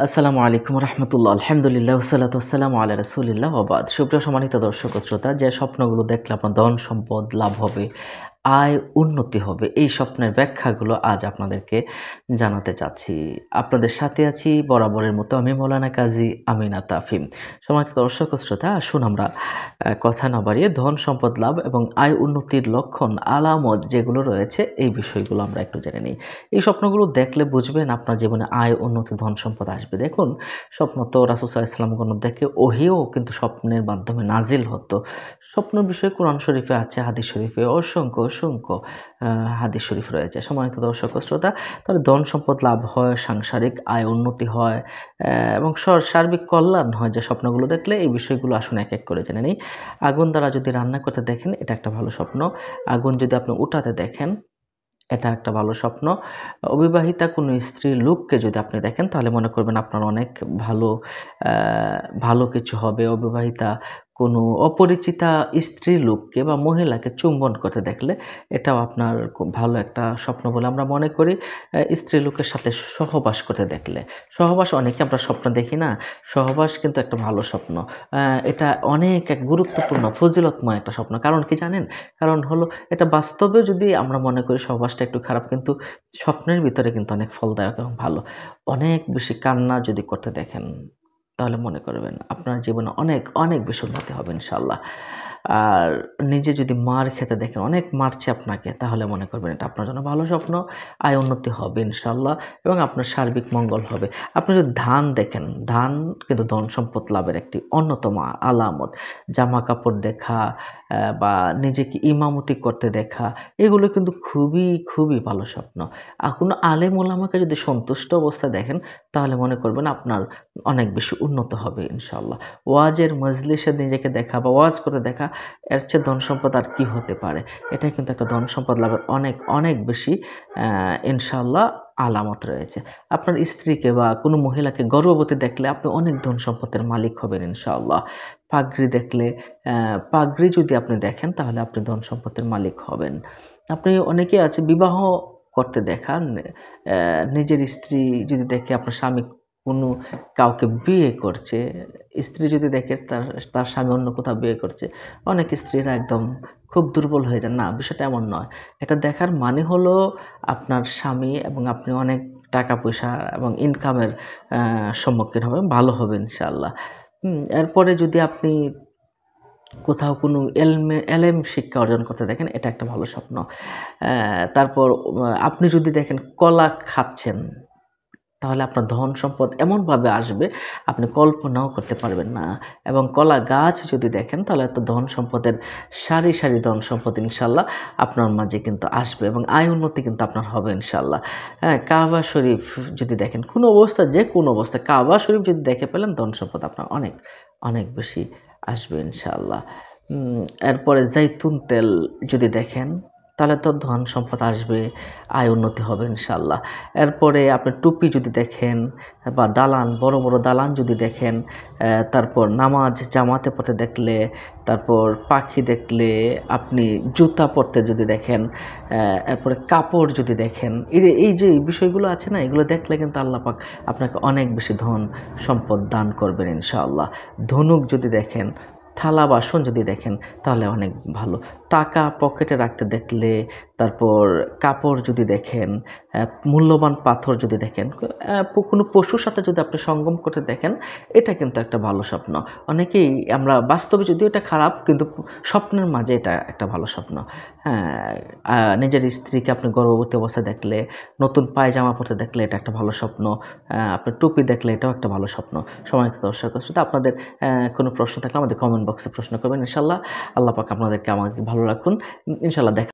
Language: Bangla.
আসসালামু আলাইকুম রহমতুল্লাহ আলহামদুলিল্লাহ ওসালাত আসসালামু আলা রসুলিল্লাহ ওবাদ। সুপ্রিয় সম্মানিত দর্শক ও শ্রোতা, যে স্বপ্নগুলো দেখলে আপনার ধন সম্পদ লাভ হবে, আয় উন্নতি হবে, এই স্বপ্নের ব্যাখ্যাগুলো আজ আপনাদেরকে জানাতে চাচ্ছি। আপনাদের সাথে আছি বরাবরের মতো আমি মৌলানা কাজী আমিনা তাফিম। সম্মানিত দর্শক ও শ্রোতা, আসুন আমরা কথা না বাড়িয়ে ধন সম্পদ লাভ এবং আয় উন্নতির লক্ষণ আলামত যেগুলো রয়েছে এই বিষয়গুলো আমরা একটু জেনে নিই। এই স্বপ্নগুলো দেখলে বুঝবেন আপনার জীবনে আয় উন্নতি ধন সম্পদ আসবে। দেখুন, স্বপ্ন তো রাসূল সাল্লাল্লাহু আলাইহি ওয়াসাল্লাম দেখে ওহিও কিন্তু স্বপ্নের মাধ্যমে নাজিল হতো। স্বপ্নের বিষয়ে কোরআন শরীফে আছে, হাদিস শরীফে অসংখ্য হাদিস শরীফ রয়েছে। সম্মানিত দর্শক ও শ্রোতা, তাহলে ধন সম্পদ লাভ হয়, সাংসারিক আয় উন্নতি হয় এবং সার্বিক কল্যাণ হয় যে স্বপ্নগুলো দেখলে। এই বিষয়গুলো আসুন এক এক করে জেনে নিই। আগুন দ্বারা যদি রান্না করতে দেখেন, এটা একটা ভালো স্বপ্ন। আগুন যদি আপনি উঠাতে দেখেন, এটা একটা ভালো স্বপ্ন। অবিবাহিতা কোনো স্ত্রীর লোককে যদি আপনি দেখেন, তাহলে মনে করবেন আপনার অনেক ভালো ভালো কিছু হবে। অবিবাহিতা কোনো অপরিচিতা স্ত্রী লোককে বা মহিলাকে চুম্বন করতে দেখলে এটাও আপনার খুব ভালো একটা স্বপ্ন বলে আমরা মনে করি। স্ত্রী লোকের সাথে সহবাস করতে দেখলে, সহবাস অনেকে আমরা স্বপ্ন দেখি না, সহবাস কিন্তু একটা ভালো স্বপ্ন। এটা অনেক এক গুরুত্বপূর্ণ ফজিলতময় একটা স্বপ্ন। কারণ কি জানেন? কারণ হলো, এটা বাস্তবে যদি আমরা মনে করি সহবাসটা একটু খারাপ, কিন্তু স্বপ্নের ভিতরে কিন্তু অনেক ফলদায়ক এবং ভালো। অনেক বেশি কান্না যদি করতে দেখেন, তাহলে মনে করবেন আপনার জীবনে অনেক বেশি উন্নতি হবে ইনশাআল্লাহ। আর নিজে যদি মার খেতে দেখেন, অনেক মারছে আপনাকে, তাহলে মনে করবেন এটা আপনার জন্য ভালো স্বপ্ন। আয় উন্নতি হবে ইনশাআল্লাহ এবং আপনার সার্বিক মঙ্গল হবে। আপনি যদি ধান দেখেন, ধান কিন্তু ধন সম্পদ লাভের একটি অন্যতম আলামত। জামা কাপড় দেখা বা নিজেকে ইমামতি করতে দেখা, এগুলো কিন্তু খুবই ভালো স্বপ্ন। কোনো আলেম ওলামাকে যদি সন্তুষ্ট অবস্থায় দেখেন, তাহলে মনে করবেন আপনার অনেক বেশি উন্নত হবে ইনশাআল্লাহ। ওয়াজের মজলিসে নিজেকে দেখা বা ওয়াজ করতে দেখা, এর চেয়ে ধন সম্পদ আর কি হতে পারে? এটাই কিন্তু একটা ধন সম্পদ লাভের অনেক বেশি ইনশাআল্লাহ আলামত রয়েছে। আপনার স্ত্রীকে বা কোনো মহিলাকে গর্ভবতী দেখলে আপনি অনেক ধন সম্পদের মালিক হবেন ইনশাআল্লাহ। পাগড়ি দেখলে, পাগড়ি যদি আপনি দেখেন, তাহলে আপনি ধন সম্পদের মালিক হবেন। আপনি অনেকেই আছে বিবাহ করতে দেখান, নিজের স্ত্রী যদি দেখে আপনার স্বামী কোনো কাউকে বিয়ে করছে, স্ত্রী যদি দেখে তার স্বামী অন্য কোথাও বিয়ে করছে, অনেক স্ত্রীরা একদম খুব দুর্বল হয়ে যান। না, বিষয়টা এমন নয়। এটা দেখার মানে হলো আপনার স্বামী এবং আপনি অনেক টাকা পয়সা এবং ইনকামের সম্মুখীন হবেন, ভালো হবে ইনশাআল্লাহ। এরপরে যদি আপনি কোথাও কোনো এলেম শিক্ষা অর্জন করতে দেখেন, এটা একটা ভালো স্বপ্ন। তারপর আপনি যদি দেখেন কলা খাচ্ছেন, তাহলে আপনার ধন সম্পদ এমনভাবে আসবে আপনি কল্পনাও করতে পারবেন না। এবং কলা গাছ যদি দেখেন, তাহলে তো ধন সম্পদের সারি ধন সম্পদ ইনশাআল্লাহ আপনার মাঝে কিন্তু আসবে এবং আয় উন্নতি কিন্তু আপনার হবে ইনশাআল্লাহ। হ্যাঁ, কাবা শরীফ যদি দেখেন, কোনো অবস্থা, যে কোনো অবস্থায় কাবা শরীফ যদি দেখে পেলেন, ধন সম্পদ আপনার অনেক বেশি আসবে ইনশাআল্লাহ। এরপরে জাইতুন তেল যদি দেখেন, তাহলে তো ধন সম্পদ আসবে, আয় উন্নতি হবে ইনশাআল্লাহ। এরপরে আপনি টুপি যদি দেখেন বা দালান, বড় দালান যদি দেখেন, তারপর নামাজ জামাতে পড়তে দেখলে, তারপর পাখি দেখলে, আপনি জুতা পরতে যদি দেখেন, এরপরে কাপড় যদি দেখেন, এই যে বিষয়গুলো আছে না, এগুলো দেখলে কিন্তু আল্লাহ পাক আপনাকে অনেক বেশি ধন সম্পদ দান করবেন ইনশাআল্লাহ। ধনুক যদি দেখেন, থালা বাসন যদি দেখেন, তাহলে অনেক ভালো। টাকা পকেটে রাখতে দেখলে, তারপর কাপড় যদি দেখেন, মূল্যবান পাথর যদি দেখেন, কোনো পশুর সাথে যদি আপনি সঙ্গম করতে দেখেন, এটা কিন্তু একটা ভালো স্বপ্ন। অনেকেই আমরা বাস্তবে, যদিও এটা খারাপ, কিন্তু স্বপ্নের মাঝে এটা একটা ভালো স্বপ্ন। হ্যাঁ, নিজের স্ত্রীকে আপনি গর্ভবতী অবস্থায় দেখলে, নতুন পায়জামা পরতে দেখলে, এটা একটা ভালো স্বপ্ন। আপনার টুপি দেখলে, এটাও একটা ভালো স্বপ্ন। সম্মানিত দর্শক শ্রোতা, আপনাদের কোনো প্রশ্ন থাকলে আমাদের কমেন্ট বক্সে প্রশ্ন করবেন ইনশাআল্লাহ। আল্লাহ পাক আপনাদেরকে আমাদেরকে ভালো রাখুন ইনশাআল্লাহ। দেখা